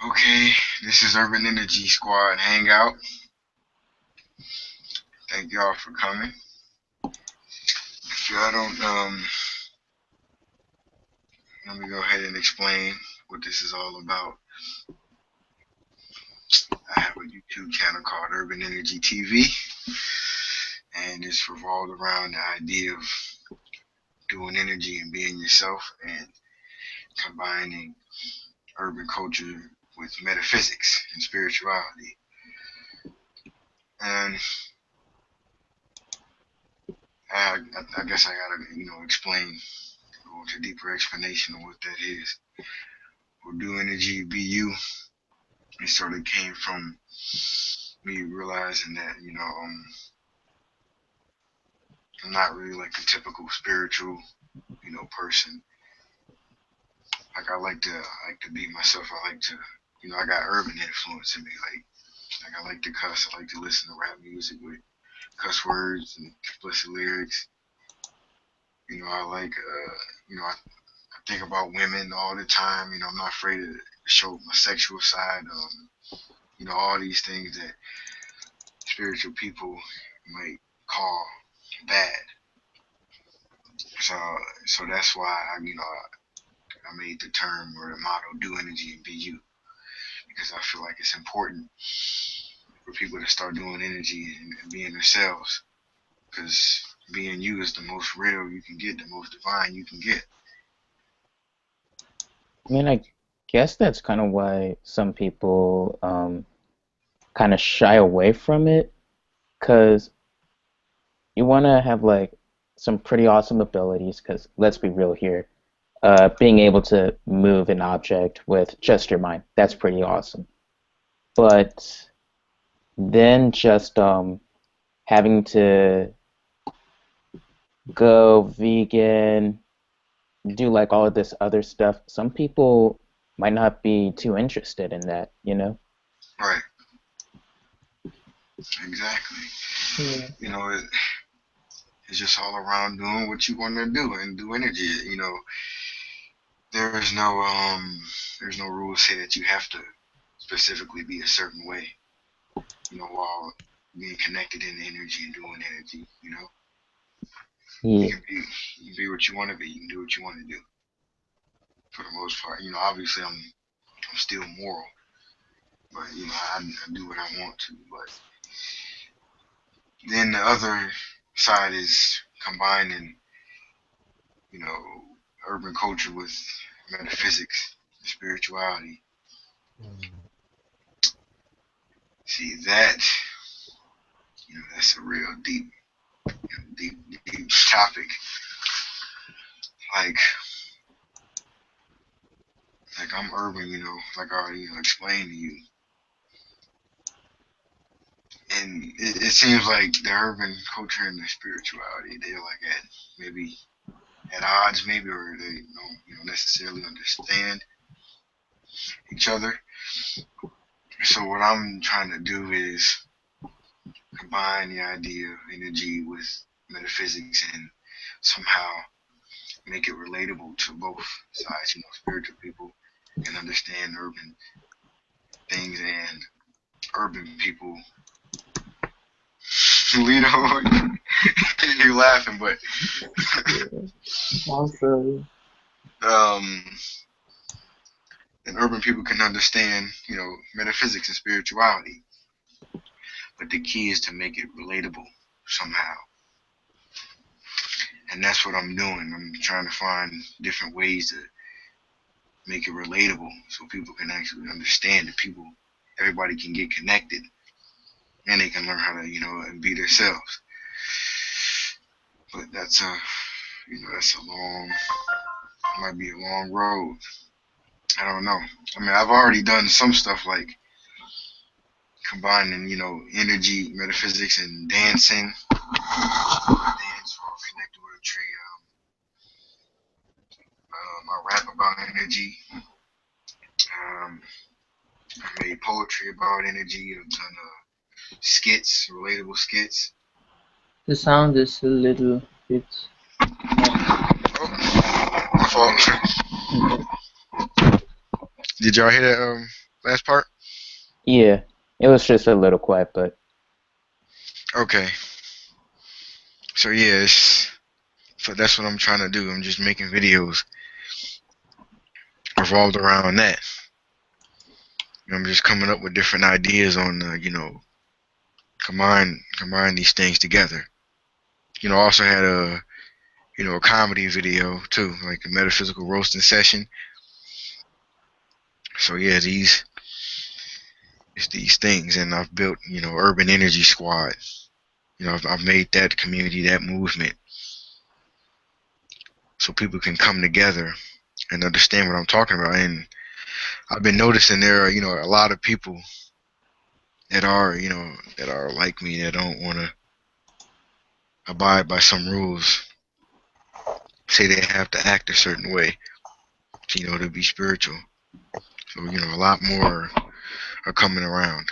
Okay, this is Urban Energy Squad Hangout. Thank y'all for coming. If y'all don't, let me go ahead and explain what this is all about. I have a YouTube channel called Urban Energy TV, and it's revolved around the idea of doing energy and being yourself and combining urban culture with metaphysics and spirituality. And I guess I gotta, explain, go into deeper explanation of what that is. Or do energy be you? It sort of came from me realizing that, I'm not really like a typical spiritual, person. Like I like to be myself. I like to, I got urban influence in me. Like I like to cuss. I like to listen to rap music with cuss words and explicit lyrics. I like, I think about women all the time. I'm not afraid to show my sexual side. All these things that spiritual people might call bad. So, so that's why I made the term or the motto "Do Energy and Be You" because I feel like it's important for people to start doing energy and being themselves. Because being you is the most real you can get, the most divine you can get. I mean, I guess that's kind of why some people kind of shy away from it, because you want to have like some pretty awesome abilities. Because let's be real here, being able to move an object with just your mind, that's pretty awesome. But then just having to go vegan, do like all of this other stuff, some people might not be too interested in that, you know? Right, exactly. Yeah. It's just all around doing what you want to do and do energy. There's no there's no rules say that you have to specifically be a certain way. While being connected in energy and doing energy. You Yeah. can be you can be what you want to be. You can do what you want to do for the most part. Obviously I'm still moral, but I do what I want to. But then the other side is combining, you know, urban culture with metaphysics, spirituality. See that, that's a real deep, deep topic. Like, like I'm urban, like I already explained to you, and it seems like the urban culture and the spirituality they're like at maybe at odds, maybe, or they don't, necessarily understand each other. So what I'm trying to do is combine the idea of energy with metaphysics and somehow make it relatable to both sides. Spiritual people can understand urban things and urban people. Lito, you're laughing, but Yeah. Also, um, and urban people can understand, metaphysics and spirituality. But the key is to make it relatable somehow, and that's what I'm doing. I'm trying to find different ways to make it relatable so people can actually understand it. Everybody can get connected, and they can learn how to, and be themselves. But that's a long, might be a long road. I don't know. I mean, I've already done some stuff like combining, energy, metaphysics, and dancing. I dance or connected with a tree. I rap about energy. Um, I made poetry about energy. I've done skits, relatable skits. the sound is a little bit muffled. Oh, my fault. Did y'all hear that? last part? Yeah, it was just a little quiet, but Okay. So yeah, so that's what I'm trying to do. I'm just making videos revolved around that. I'm just coming up with different ideas on, combine these things together. I also had a comedy video too, like a metaphysical roasting session. So yeah, it's these things, and I've built, Urban Energy Squad. I've made that community, that movement, so people can come together and understand what I'm talking about. And I've been noticing there are, a lot of people that are like me that don't want to abide by some rules. Say they have to act a certain way, to be spiritual. So, a lot more are coming around.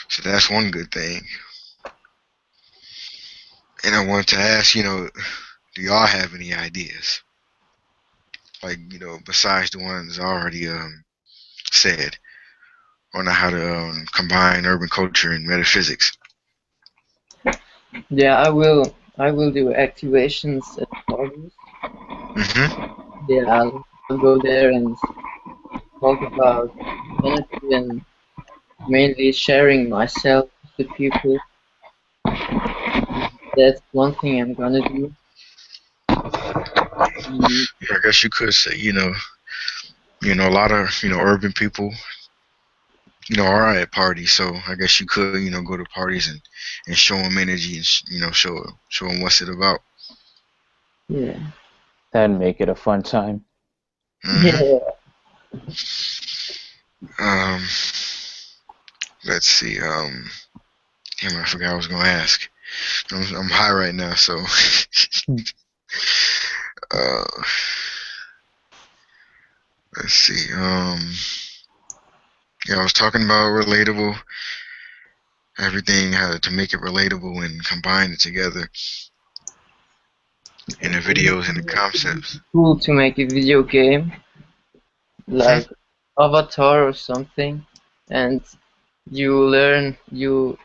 So that's one good thing. And I wanted to ask, do y'all have any ideas? Like, besides the ones I already said on how to combine urban culture and metaphysics. Yeah, I will do activations at parties. Mm-hmm. Yeah, I'll go there and talk about energy and mainly sharing myself with the people. That's one thing I'm gonna do. Mm, Yeah, I guess you could say, a lot of, urban people, are at parties. So I guess you could, go to parties and show them energy and, show them what's it about. yeah, that'd make it a fun time. Mm-hmm. yeah, Um, let's see. Damn, I forgot what I was gonna ask. I'm high right now, so uh, let's see. Yeah, I was talking about relatable, everything how to make it relatable and combine it together in the videos and the concepts. cool to make a video game Hmm? like Avatar or something, and you learn you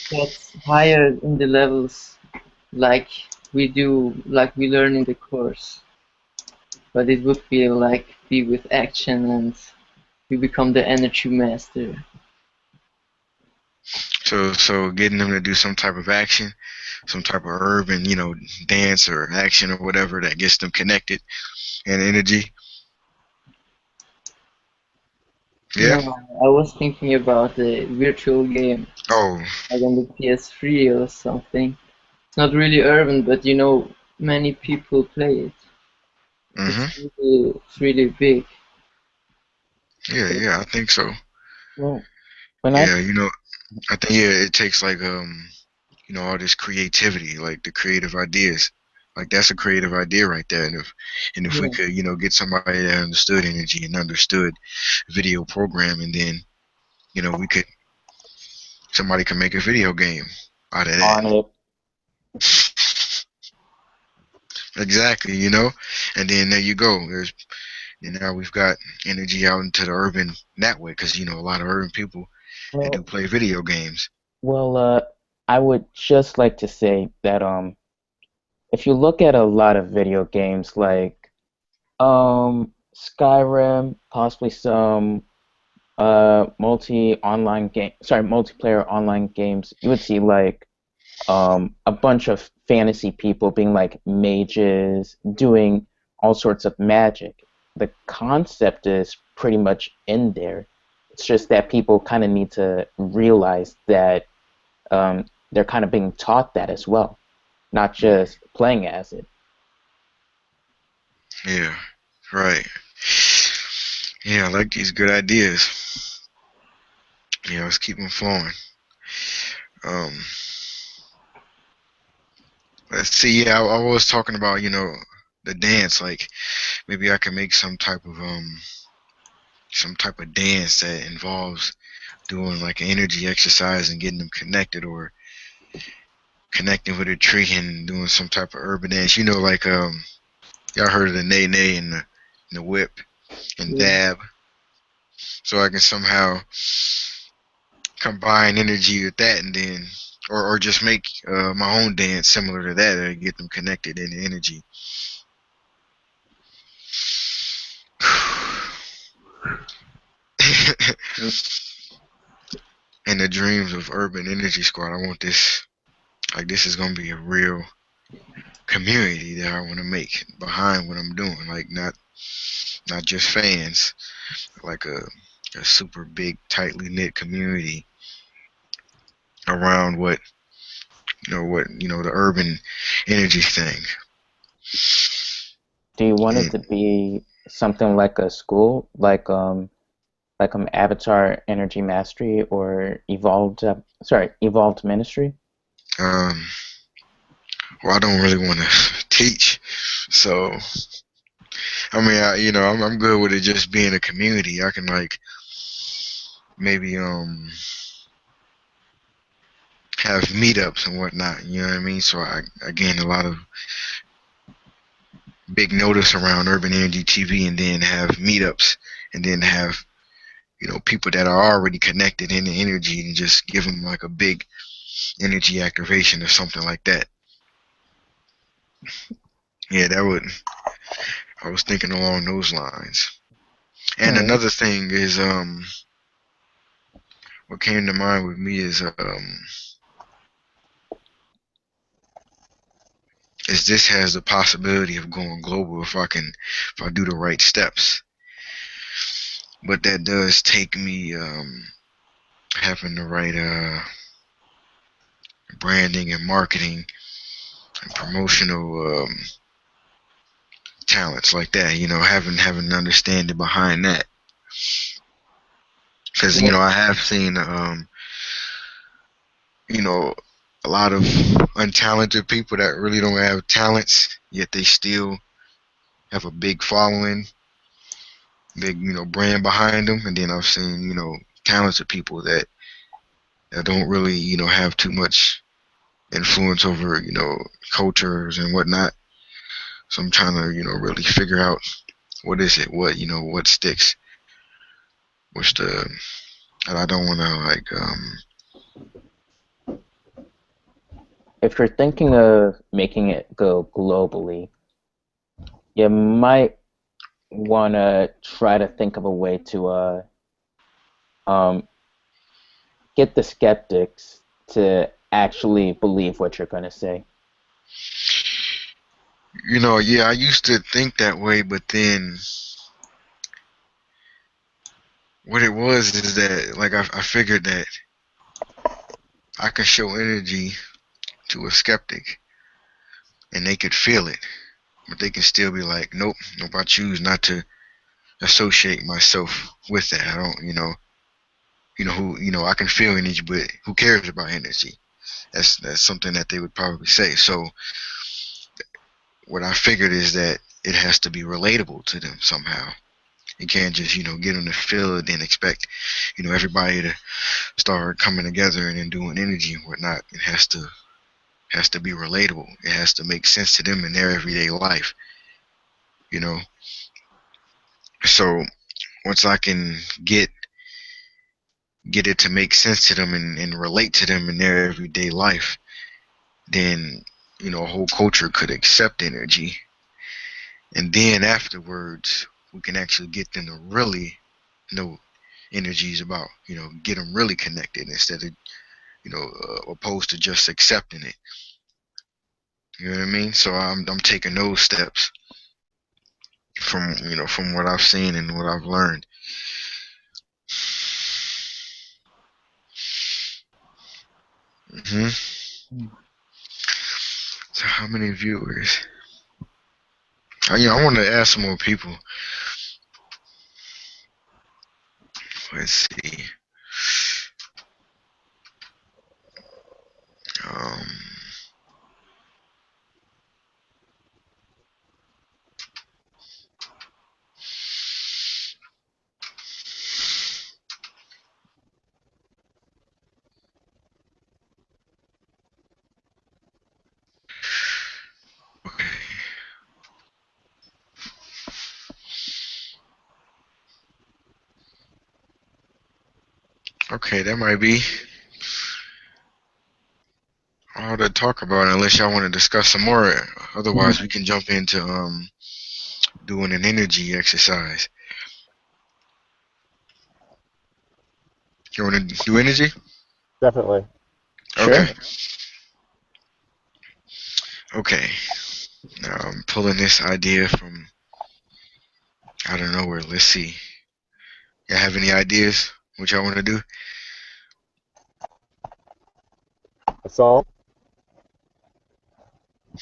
get higher in the levels like like we learn in the course. But it would be like be with action and you become the energy master. So getting them to do some type of action, some type of urban, dance or action or whatever that gets them connected and energy. No, Yeah. I was thinking about a virtual game, Oh. like on the PS3 or something. It's not really urban, but many people play it. Hmm. It's really big. Yeah. Yeah. I think so. Well, when I Yeah. I think yeah, it takes like all this creativity, like the creative ideas. Like that's a creative idea right there. And if we Yeah, could, get somebody that understood energy and understood video programming, then we could somebody can make a video game out of that. on it, Exactly, and then there you go. And now we've got energy out into the urban that way, because a lot of urban people they do well, play video games. well, I would just like to say that if you look at a lot of video games like Skyrim, possibly some multiplayer online games, you would see like a bunch of fantasy people being like mages, doing all sorts of magic. The concept is pretty much in there. It's just that people kind of need to realize that they're kind of being taught that as well, not just playing as it. Yeah, right. Yeah, I like these good ideas. Yeah, let's keep them flowing. Um, let's see. Yeah, I was talking about the dance. Like maybe I can make some type of dance that involves doing like an energy exercise and getting them connected, or connecting with a tree and doing some type of urban dance. Like y'all heard of the nay nay and the whip. and Yeah. dab, so I can somehow combine energy with that, and then or just make my own dance similar to that, and get them connected in the energy. Mm. And the dreams of Urban Energy Squad, I want this, like, this is gonna be a real community that I want to make behind what I'm doing. Like, not just fans, like a super big, tightly knit community around what the urban energy thing. Do you want it And to be something like a school, like Avatar Energy Mastery or Evolved Ministry? um, well, I don't really want to teach, so I mean, I'm good with it just being a community. I can, like, maybe have meetups and whatnot. You know what I mean? So I gain a lot of big notice around Urban Energy TV, and then have meetups, and then have people that are already connected in the energy, and just give them like a big energy activation or something like that. Yeah, that would. I was thinking along those lines. And Hmm. another thing is, what came to mind with me is this has the possibility of going global if I do the right steps. But that does take me having the right branding and marketing and promotional talents like that. Having an understanding behind that, because Yeah. I have seen you know a lot of untalented people that really don't have talents, yet they still have a big following, big brand behind them. And then I've seen talented people that don't really have too much influence over cultures and whatnot. So I'm trying to really figure out what is it, what sticks, what's the. And I don't want to, like, If you're thinking of making it go globally, you might want to try to think of a way to um, get the skeptics to actually believe what you're going to say. yeah, I used to think that way, but then what it was is that, like, I figured that I could show energy to a skeptic and they could feel it, but they can still be like, nope, nope, I choose not to associate myself with that. I don't, I can feel energy, but who cares about energy? That's something that they would probably say. So what I figured is that it has to be relatable to them somehow. You can't just, get them to feel it and expect, everybody to start coming together and then doing energy and whatnot. It has to be relatable. It has to make sense to them in their everyday life, you know. So once I can get it to make sense to them, and relate to them in their everyday life, then a whole culture could accept energy, and then afterwards we can actually get them to really know energy is about. Get them really connected instead of opposed to just accepting it. You know what I mean? So I'm taking those steps from what I've seen and what I've learned. So how many viewers? I want to ask some more people. Let's see. Um, okay. Okay, that might be all to talk about unless y'all want to discuss some more. Otherwise, we can jump into doing an energy exercise. You want to do energy? Definitely. Okay. Sure. Okay. Now I'm pulling this idea from I don't know where. Let's see. Y'all have any ideas what y'all want to do? A song,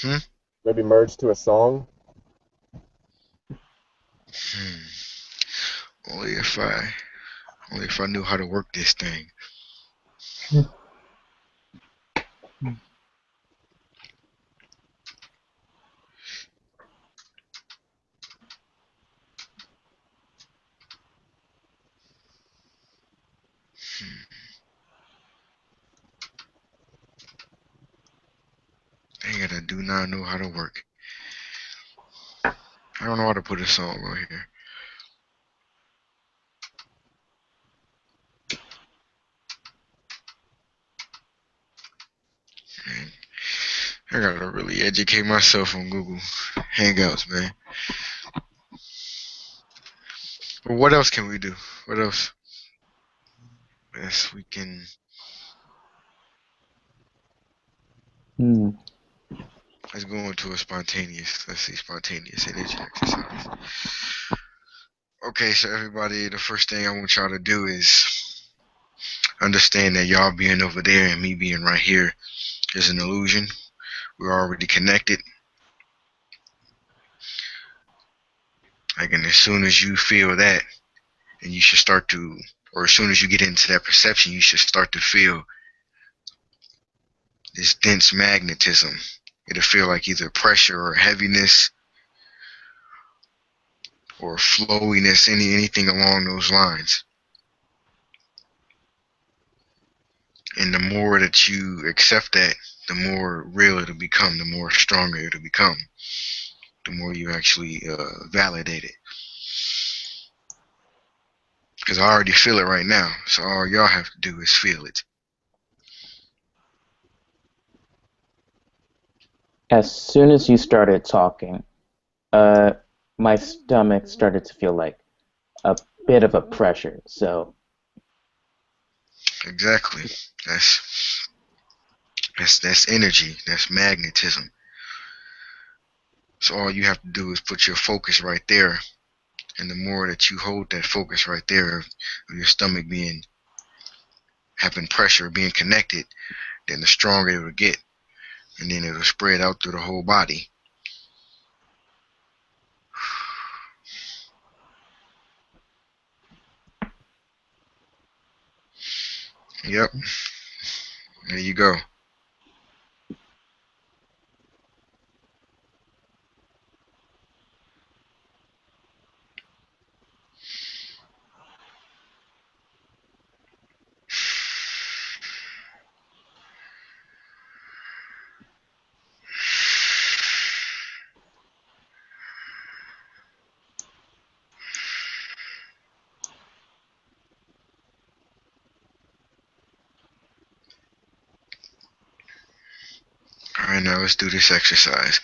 Hmm? maybe merge to a song. Hmm. Only if I only if I knew how to work this thing. Dang it, I do not know how to work. I don't know how to put a song on here. Man, I gotta really educate myself on Google Hangouts, man. But what else can we do? What else? Yes, we can. Hmm. Let's go into a spontaneous. Let's see, spontaneous energy exercise. Okay, so everybody, the first thing I want y'all to do is understand that y'all being over there and me being right here is an illusion. We're already connected. Like, and as soon as you feel that, and you should start to, or as soon as you get into that perception, you should start to feel this dense magnetism. It'll feel like either pressure or heaviness or flowiness, anything along those lines. And the more that you accept that, the more real it'll become, the more stronger it'll become, the more you actually validate it. Because I already feel it right now, so all y'all have to do is feel it. As soon as you started talking, uh, my stomach started to feel like a bit of a pressure. So, Exactly. That's that's energy. That's magnetism. So all you have to do is put your focus right there, and the more that you hold that focus right there of your stomach being having pressure, being connected, then the stronger it will get, and then it'll spread out through the whole body. Yep. There you go. All right, now let's do this exercise.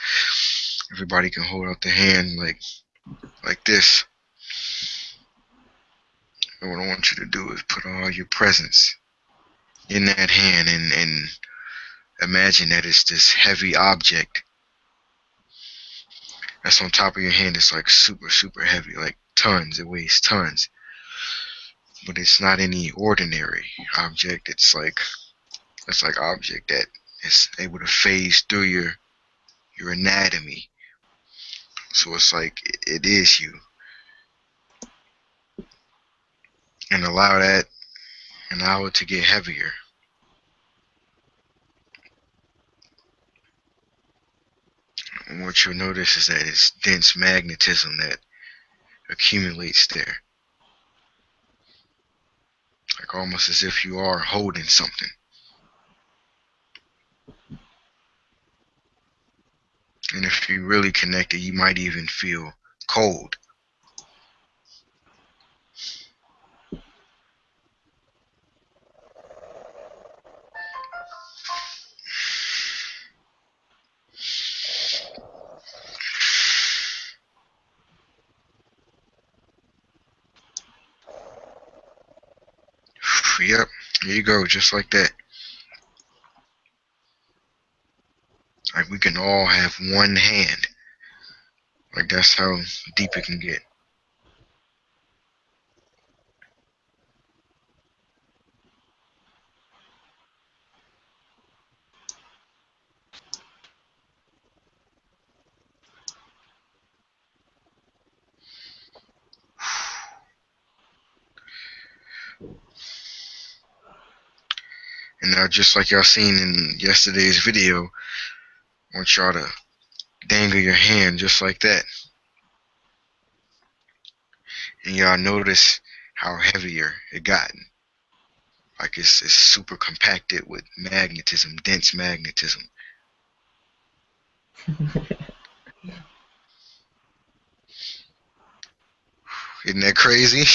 Everybody can hold out the hand like this. And what I want you to do is put all your presence in that hand and imagine that it's this heavy object that's on top of your hand. It's like super, super heavy, like tons. It weighs tons. But it's not any ordinary object. It's like object that is able to phase through your anatomy. So it's like it is you. And allow it to get heavier. And what you'll notice is that it's dense magnetism that accumulates there. Like almost as if you are holding something. And if you really connect it, you might even feel cold. Yep. There you go. Just like that. Like we can all have one hand. Like that's how deep it can get. And now, just like y'all seen in yesterday's video, I want y'all to dangle your hand just like that. And y'all notice how heavier it gotten. Like it's super compacted with magnetism, dense magnetism. Isn't that crazy?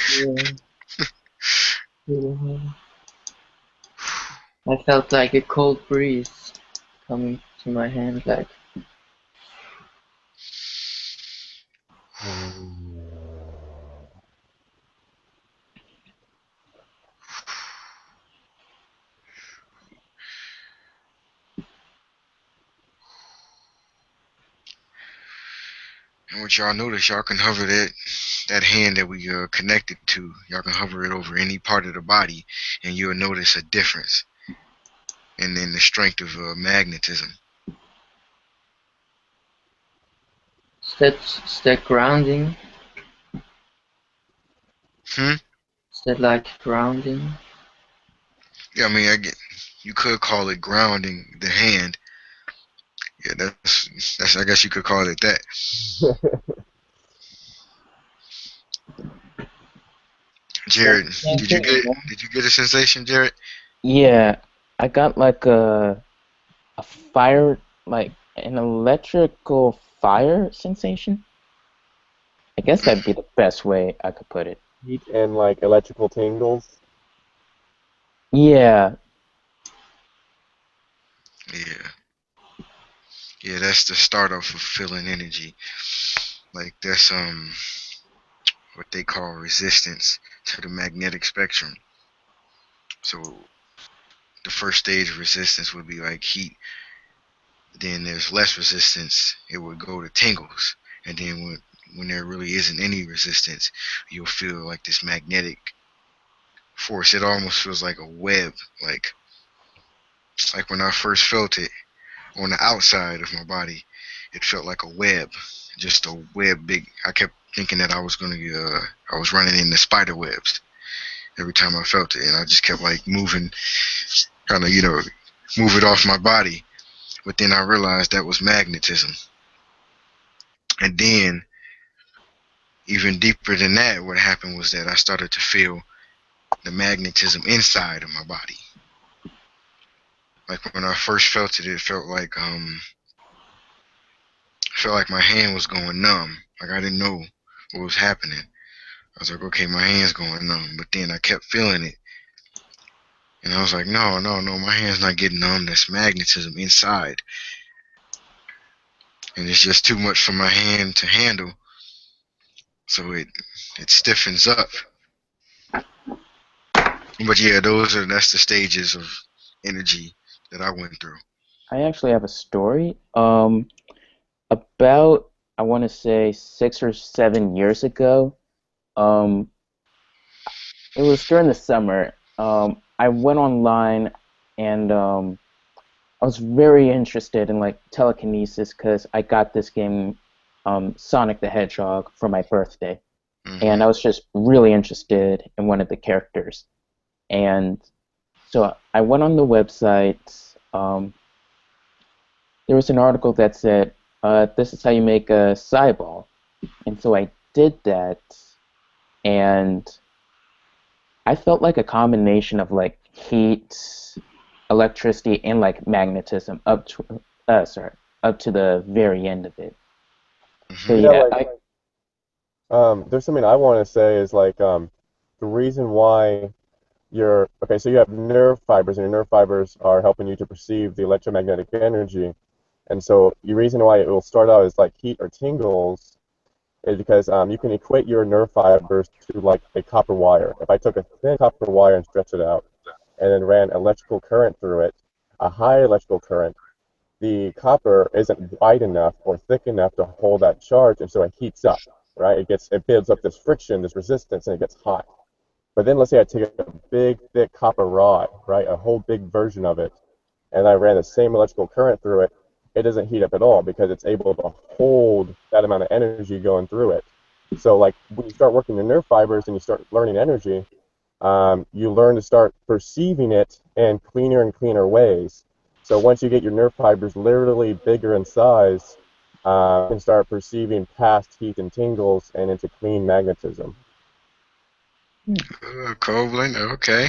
Yeah. Yeah. I felt like a cold breeze coming to my hand, like. And what y'all notice, y'all can hover that hand that we connected to. Y'all can hover it over any part of the body, and you'll notice a difference. And then the strength of magnetism. Is that grounding? Hmm. Is that like grounding? Yeah, I mean, you could call it grounding the hand. Yeah, that's. I guess you could call it that. Jared, Same did you thing, get no? did you get a sensation, Jared? Yeah, I got like a fire, like an electrical fire sensation. I guess that'd be the best way I could put it. Heat and like electrical tingles. Yeah, Yeah, yeah, that's the start of fulfilling energy. Like that's what they call resistance to the magnetic spectrum. So the first stage of resistance would be like heat. Then there's less resistance. It would go to tingles, and then when there really isn't any resistance, you'll feel like this magnetic force. It almost feels like a web. Like when I first felt it on the outside of my body, it felt like a web, just a web. Big. I kept thinking that I was running into spider webs every time I felt it, and I just kept like moving, trying to move it off my body. But then I realized that was magnetism, and then even deeper than that, what happened was that I started to feel the magnetism inside of my body. Like when I first felt it, it felt like my hand was going numb. Like I didn't know what was happening. I was like, okay, my hand's going numb. But then I kept feeling it. And I was like, no, no, no, my hand's not getting numb. That's magnetism inside. And it's just too much for my hand to handle. So it stiffens up. But yeah, that's the stages of energy that I went through. I actually have a story. About I want to say 6 or 7 years ago. Um, it was during the summer. I went online and I was very interested in like telekinesis because I got this game, Sonic the Hedgehog, for my birthday, and Hmm. I was just really interested in one of the characters. And so I went on the website. There was an article that said, "This is how you make a Cyball," and so I did that, and I felt like a combination of like heat, electricity, and like magnetism up to the very end of it. So Hmm. Yeah, yeah, like there's something I want to say is like the reason why your okay, so you have nerve fibers, and your nerve fibers are helping you to perceive the electromagnetic energy. And so the reason why it will start out as like heat or tingles is because you can equate your nerve fibers to like a copper wire. If I took a thin copper wire and stretched it out, and then ran electrical current through it, a high electrical current, the copper isn't wide enough or thick enough to hold that charge, and so it heats up, right? It builds up this friction, this resistance, and it gets hot. But then let's say I take a big, thick copper rod, right, a whole big version of it, and I ran the same electrical current through it, it doesn't heat up at all because it's able to hold that amount of energy going through it. So like when you start working the nerve fibers and you start learning energy, you learn to start perceiving it in cleaner and cleaner ways. So once you get your nerve fibers literally bigger in size, you can start perceiving past heat and tingles and into clean magnetism. Copeland, okay.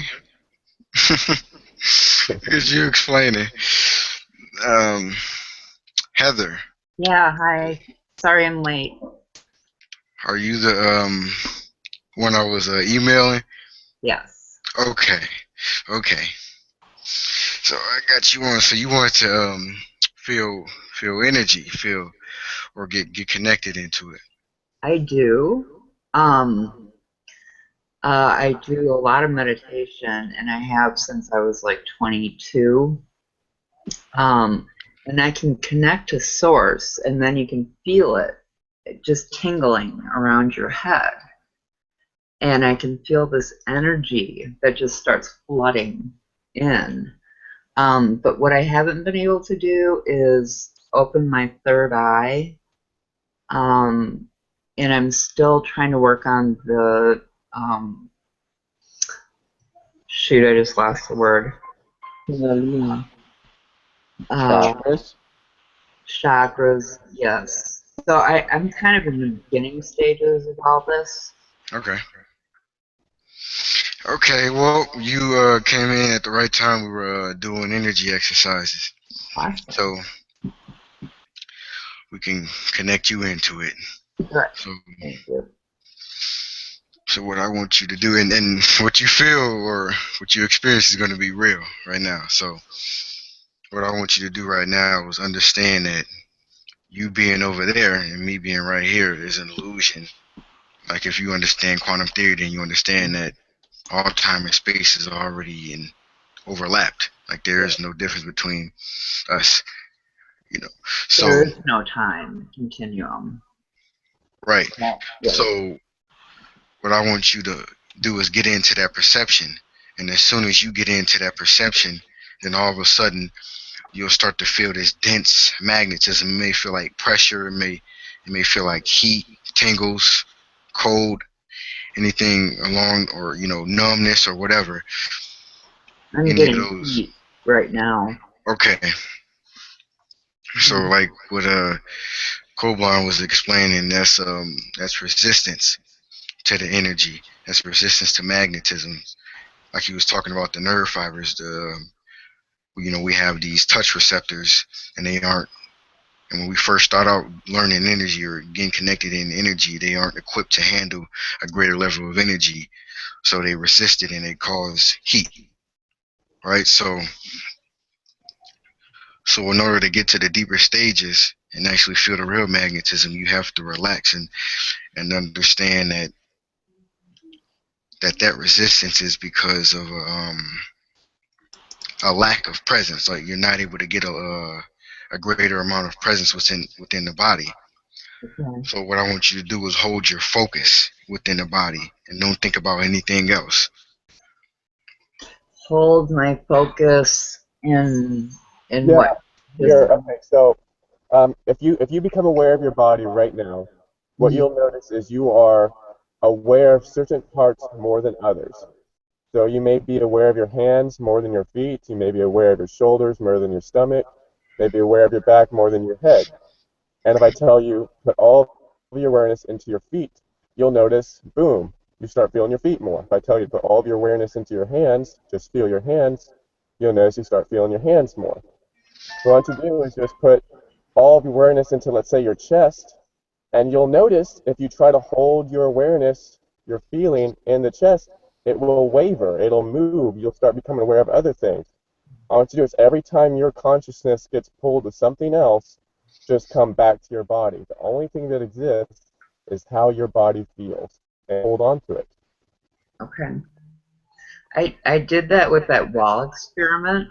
Because you explaining. Um, Heather, Yeah, hi. Sorry I'm late. are you the one I was emailing? Yes. Okay, okay. So I got you on. So you want to feel energy, feel or get connected into it. I do. Um, I do a lot of meditation, and I have since I was like 22. And I can connect to source, and then you can feel it just tingling around your head. And I can feel this energy that just starts flooding in. But what I haven't been able to do is open my third eye. And I'm still trying to work on the shoot, I just lost the word. Chakras? Chakras, yes. So I'm kind of in the beginning stages of all this. Okay. Okay. Well, you came in at the right time. We were doing energy exercises, Awesome. so we can connect you into it. Good. So, Thank you. so what I want you to do, and what you feel or what you experience is going to be real right now. So what I want you to do right now is understand that you being over there and me being right here is an illusion. Like if you understand quantum theory, then you understand that all time and space is already overlapped. Like there is no difference between us, you know. So There is no time continuum. right. Yeah. So what I want you to do is get into that perception, and as soon as you get into that perception, then all of a sudden you'll start to feel this dense magnetism. It may feel like pressure. It may feel like heat, tingles, cold, anything along, or numbness or whatever. I'm Any of getting those. heat right now. Okay. So like what Coblon was explaining, that's resistance to the energy. That's resistance to magnetism. Like he was talking about the nerve fibers. We have these touch receptors, and they aren't. And when we first start out learning energy or getting connected in energy, they aren't equipped to handle a greater level of energy, so they resist it and they cause heat. Right. So in order to get to the deeper stages and actually feel the real magnetism, you have to relax and understand that resistance is because of a lack of presence. Like you're not able to get a greater amount of presence within the body. Okay. So what I want you to do is hold your focus within the body and don't think about anything else. Hold my focus in Yeah, what? okay. So if you become aware of your body right now, what you'll notice is you are aware of certain parts more than others. So you may be aware of your hands more than your feet. You may be aware of your shoulders more than your stomach. Maybe aware of your back more than your head. And if I tell you, put all of your awareness into your feet, you'll notice, boom, you start feeling your feet more. If I tell you to put all of your awareness into your hands, just feel your hands, you'll notice you start feeling your hands more. So what I want you to do is just put all of your awareness into, let's say, your chest, and you'll notice if you try to hold your awareness, your feeling in the chest, it will waver, it'll move, you'll start becoming aware of other things. All I want you to do is every time your consciousness gets pulled to something else, just come back to your body. The only thing that exists is how your body feels, and hold on to it. Okay. I did that with that wall experiment,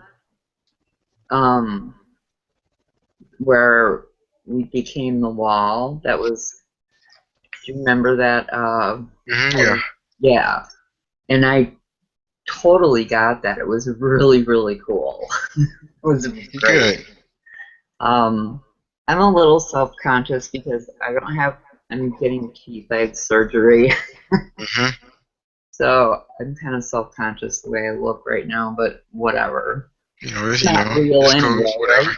where we became the wall. That was, do you remember that? Yeah. Yeah. And I totally got that. It was really, really cool. It was great. Good. I'm a little self-conscious because I'm getting teeth. I had surgery. So I'm kind of self-conscious the way I look right now, but whatever. It's not real it's anyway, cool. Whatever.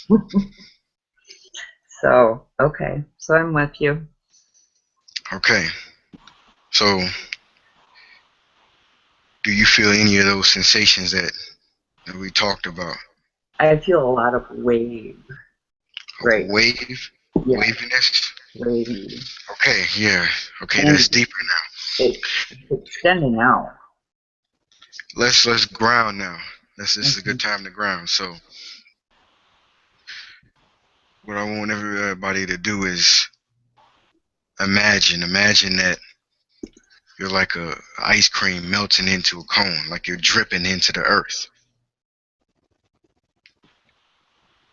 right? So, okay. So I'm with you. Okay. So, do you feel any of those sensations that we talked about? I feel a lot of wave. Right. Wave, Yeah. waviness. Wavy. Okay, yeah. Okay, And that's deeper now. it's extending out. Let's ground now. This is a good time to ground. So, what I want everybody to do is imagine that you're like a ice cream melting into a cone, like you're dripping into the earth,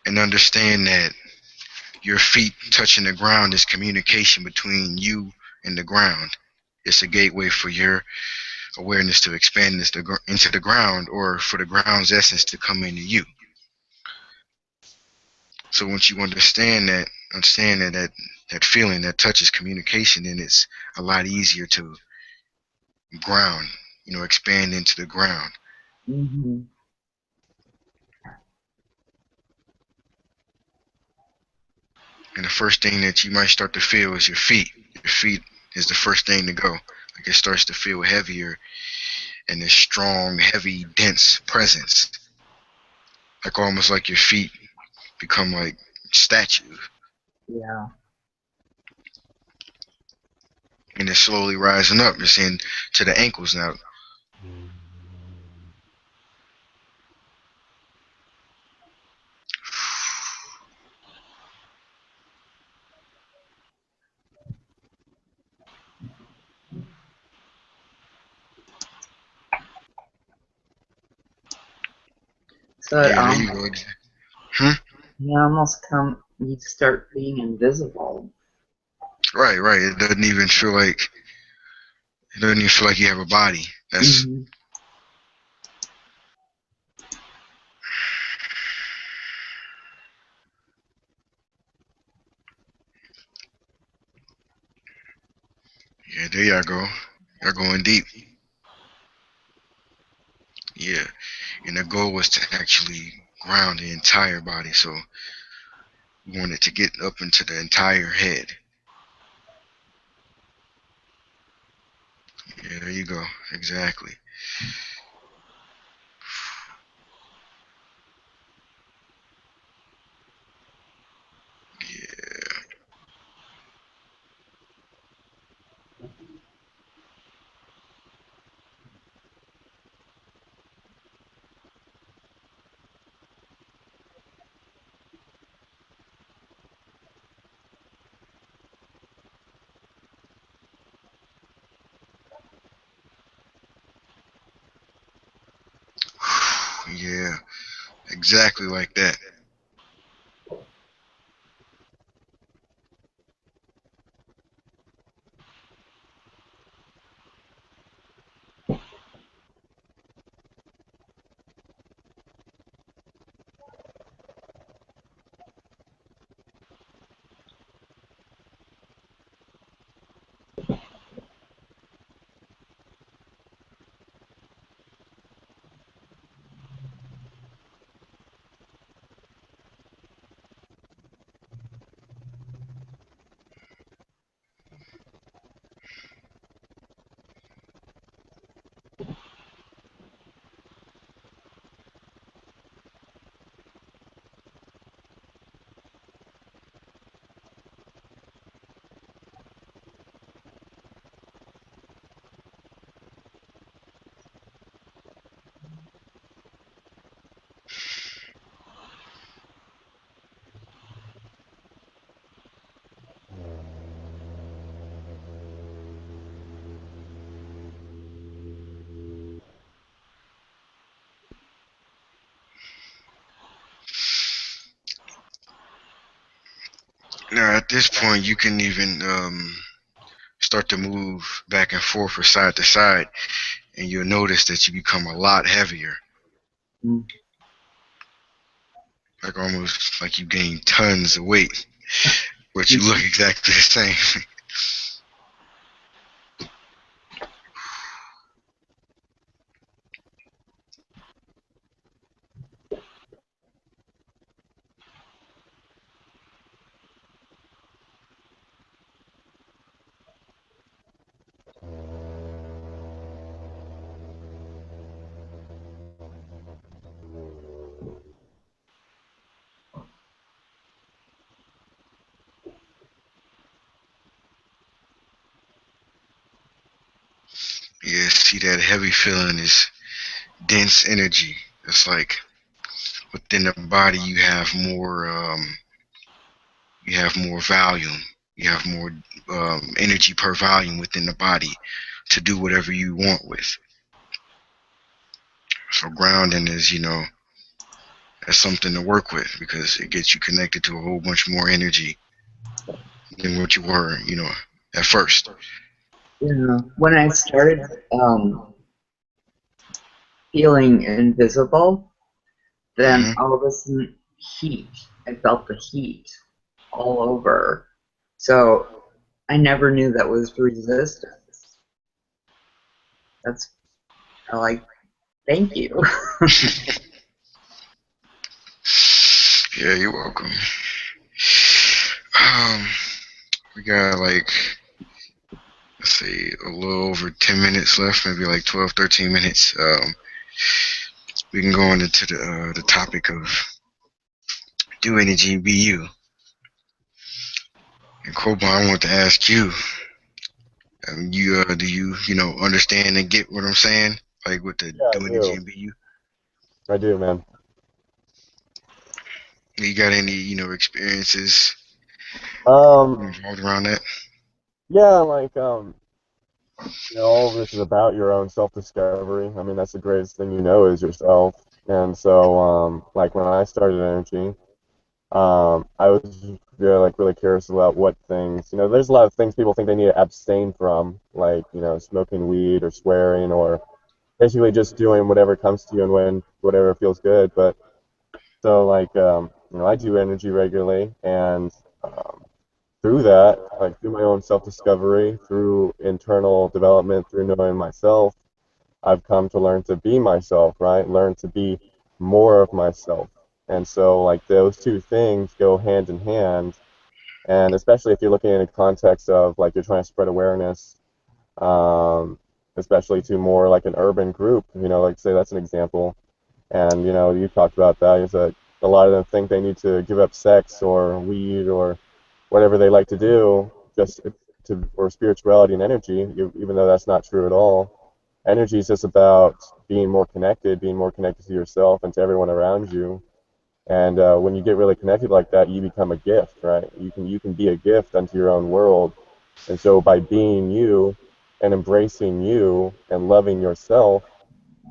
and understand that your feet touching the ground is communication between you and the ground. It's a gateway for your awareness to expand into the ground, or for the ground's essence to come into you. So once you understand that feeling, that touch is communication, then it's a lot easier to ground, expand into the ground. Mm-hmm. And the first thing that you might start to feel is your feet. Your feet is the first thing to go. Like it starts to feel heavier, and this strong, heavy, dense presence. Like almost like your feet become like statues. Yeah. And it's slowly rising up. It's into the ankles now. So Yeah, there you go. you start being invisible. Right. It doesn't even feel like you have a body. That's Yeah, there y'all go. Y'all going deep. Yeah. And the goal was to actually ground the entire body. So we wanted to get up into the entire head. Yeah, there you go. Exactly. Yeah. Yeah. Exactly like that. Now, at this point, you can even start to move back and forth or side to side, and you'll notice that you become a lot heavier, Mm. like almost like you gain tons of weight, but you look exactly the same. Yeah, see, that heavy feeling is dense energy. It's like within the body you have more volume, you have more energy per volume within the body to do whatever you want with. So grounding is, that's something to work with because it gets you connected to a whole bunch more energy than what you were, at first. Yeah. When I started feeling invisible, then Hmm. all of a sudden heat. I felt the heat all over. So I never knew that was resistance. That's like, thank you. Yeah, you're welcome. Um, we got like, let's see, a little over 10 minutes left, maybe like 12, 13 minutes. We can go into the topic of do energy be you? And Koba, I want to ask you, do you, understand and get what I'm saying? Like with the Yeah, I do energy do. and be you? I do, man. You got any, experiences Um, involved around that? yeah, like all of this is about your own self-discovery. I mean, that's the greatest thing you know is yourself. And so, like when I started energy, I was really curious about what things, there's a lot of things people think they need to abstain from, like, smoking weed or swearing or basically just doing whatever comes to you and when whatever feels good. But so like, I do energy regularly, and um, through that, like through my own self-discovery, through internal development, through knowing myself, I've come to learn to be myself, right? Learn to be more of myself. And so, like, those two things go hand in hand. And especially if you're looking in a context of, like, you're trying to spread awareness, um, especially to more like an urban group, like, say that's an example. And, you talked about that. You said a lot of them think they need to give up sex or weed or whatever they like to do just for spirituality and energy, even though that's not true at all. Energy is just about being more connected to yourself and to everyone around you. And when you get really connected like that, you become a gift, right? You can be a gift unto your own world. And so by being you and embracing you and loving yourself,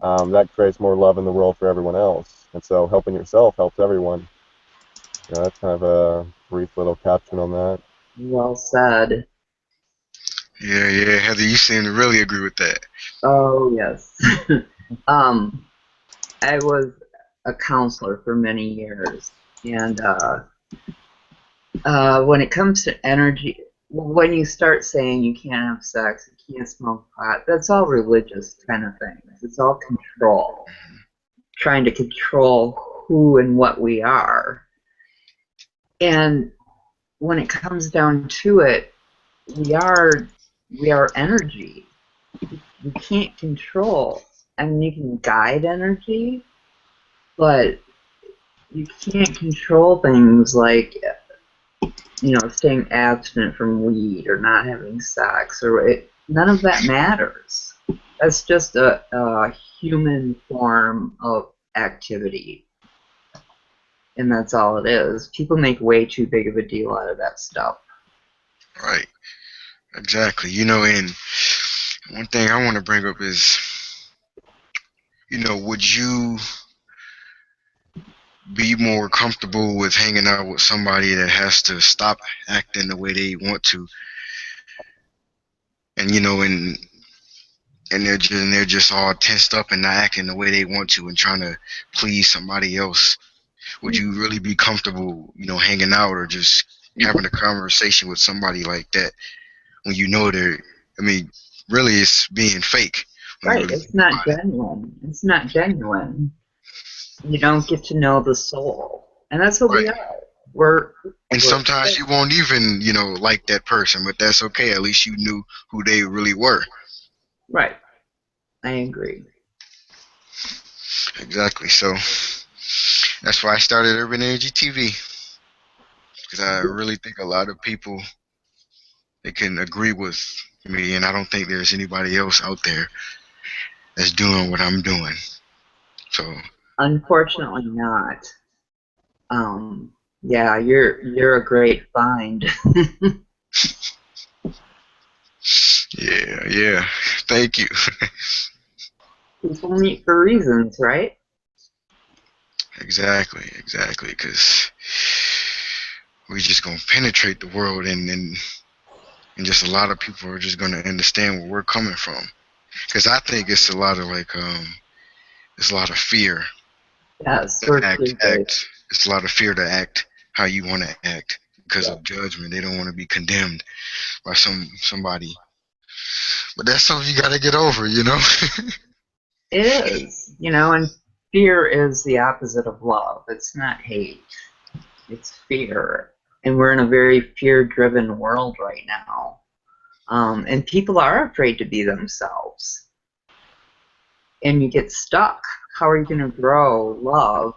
that creates more love in the world for everyone else. And so helping yourself helps everyone. That's kind of a brief little caption on that. Well said. Yeah, yeah, Heather, you seem to really agree with that. Oh, yes. um, I was a counselor for many years, and when it comes to energy, when you start saying you can't have sex, you can't smoke pot, that's all religious kind of things. It's all control, trying to control who and what we are. And when it comes down to it, we are energy. You can't control. I mean, you can guide energy, but you can't control things like staying abstinent from weed or not having sex none of that matters. That's just a human form of activity, and that's all it is. People make way too big of a deal out of that stuff. Right, exactly. And one thing I want to bring up is, would you be more comfortable with hanging out with somebody that has to stop acting the way they want to, and and they're just all tensed up and not acting the way they want to and trying to please somebody else. Would you really be comfortable, hanging out or just having a conversation with somebody like that when you know they're, I mean, really it's being fake when you Right, really it's think not about it. genuine. It's not genuine. You don't get to know the soul. And that's what we Right. are. We're And sometimes you won't even, like that person, but that's okay. At least you knew who they really were. right. I agree. Exactly. So that's why I started Urban Energy TV, because I really think a lot of people they can agree with me, and I don't think there's anybody else out there that's doing what I'm doing. So Unfortunately not. Yeah, you're a great find. yeah, yeah. Thank you. People meet for reasons, right? Exactly, exactly. Because we just gonna penetrate the world, and just a lot of people are just gonna understand where we're coming from. Because I think it's a lot of it's a lot of fear Yes, to we're act, fear-based. act. It's a lot of fear to act how you want to act because Yeah. of judgment. They don't want to be condemned by somebody. But that's something you gotta get over. It is, and fear is the opposite of love. It's not hate, it's fear. And we're in a very fear-driven world right now. And people are afraid to be themselves. And you get stuck. How are you going to grow love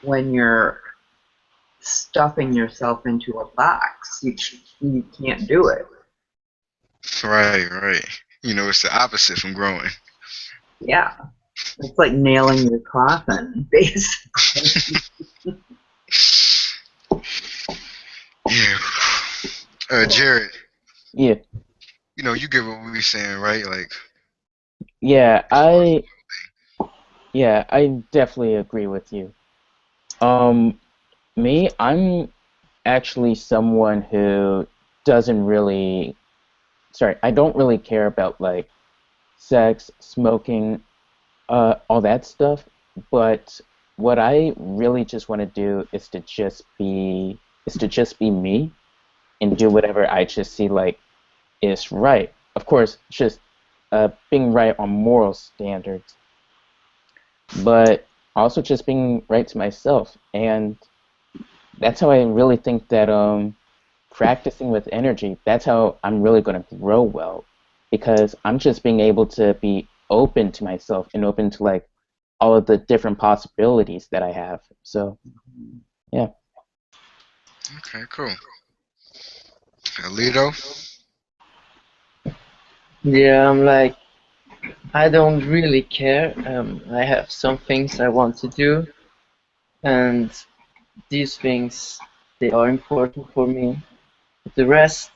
when you're stuffing yourself into a box? You can't do it. Right, right. It's the opposite from growing. Yeah. It's like nailing your coffin, basically. Yeah. Jared, Yeah, you get what we're saying, right? Like, yeah, as far as the yeah, I definitely agree with you. Um, Me, I'm actually someone who doesn't really, sorry, I don't really care about like sex, smoking, all that stuff. But what I really just want to do is to just be me and do whatever I just see like is right. Of course, just being right on moral standards, but also just being right to myself. And that's how I really think that practicing with energy, that's how I'm really going to grow well because I'm just being able to be open to myself and open to like all of the different possibilities that I have. So, yeah. Okay, cool. Alito? Yeah, I'm like, I don't really care. I have some things I want to do, and these things, they are important for me. The rest,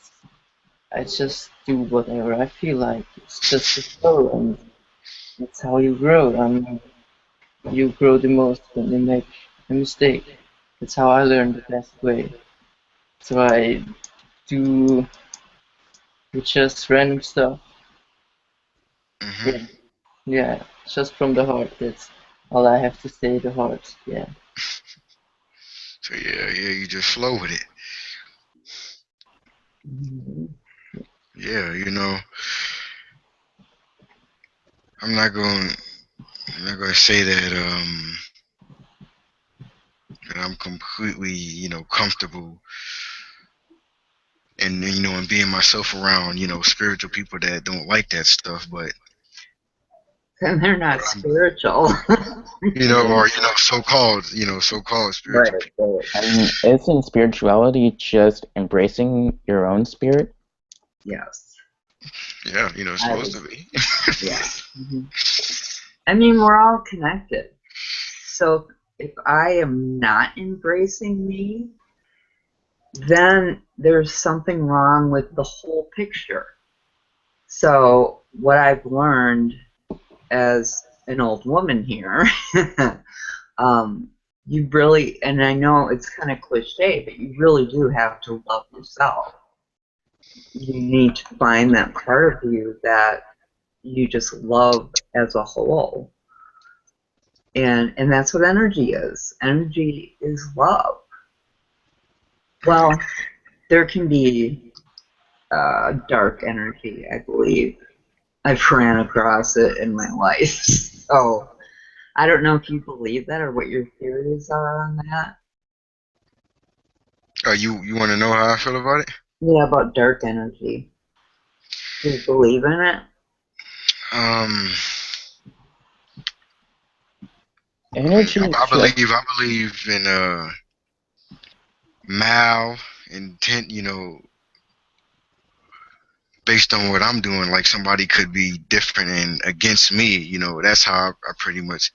I just do whatever I feel like. It's just a flow, and that's how you grow. I mean, you grow the most when you make a mistake. That's how I learned the best way. So I do just random stuff. Mm-hmm. Yeah, yeah, just from the heart. That's all I have to say. The heart. Yeah. So yeah, yeah, you just flow with it. Mhm. Yeah, I'm not going. I'm not going to say that I'm completely, comfortable and being myself around, spiritual people that don't like that stuff. But And they're not spiritual. or so-called Right, spiritual people. right. I mean, isn't spirituality just embracing your own spirit? Yes. Yeah, it's I supposed would, to be. yeah. hmm I mean, we're all connected. So if I am not embracing me, then there's something wrong with the whole picture. So what I've learned as an old woman here, um, you really, and I know it's kind of cliche, but you really do have to love yourself. You need to find that part of you that you just love as a whole. And that's what energy is. Energy is love. Well, there can be dark energy, I believe. I've ran across it in my life. So I don't know if you believe that or what your theories are on that. You want to know how I feel about it? Yeah, about dark energy. Do you believe in it? Um, Energy strikes. I believe in mal intent. Based on what I'm doing, like somebody could be different and against me. That's how I pretty much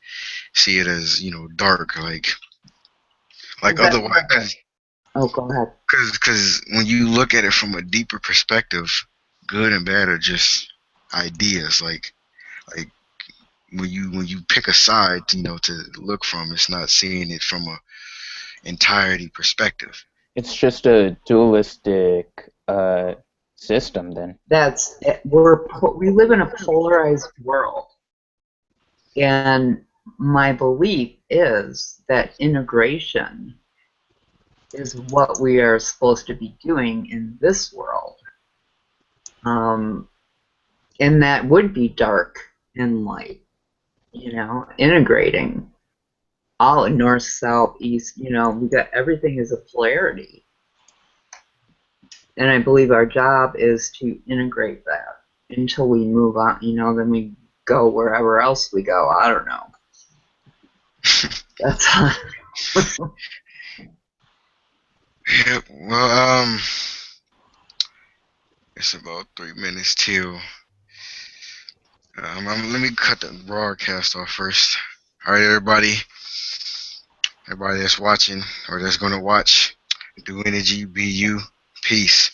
see it as dark. Like Is that otherwise, Oh, go ahead. because when you look at it from a deeper perspective, good and bad are just ideas. Like when you pick a side, to look from, it's not seeing it from a entirety perspective. It's just a dualistic system then. That's we live in a polarized world, and my belief is that integration is what we are supposed to be doing in this world. And that would be dark and light, integrating all north, south, east, we got everything is a polarity. And I believe our job is to integrate that until we move on, then we go wherever else we go. I don't know. That's Yeah, well, it's about 3 minutes till. Let me cut the broadcast off first. All right, everybody that's watching or that's gonna watch, do energy, be you, peace.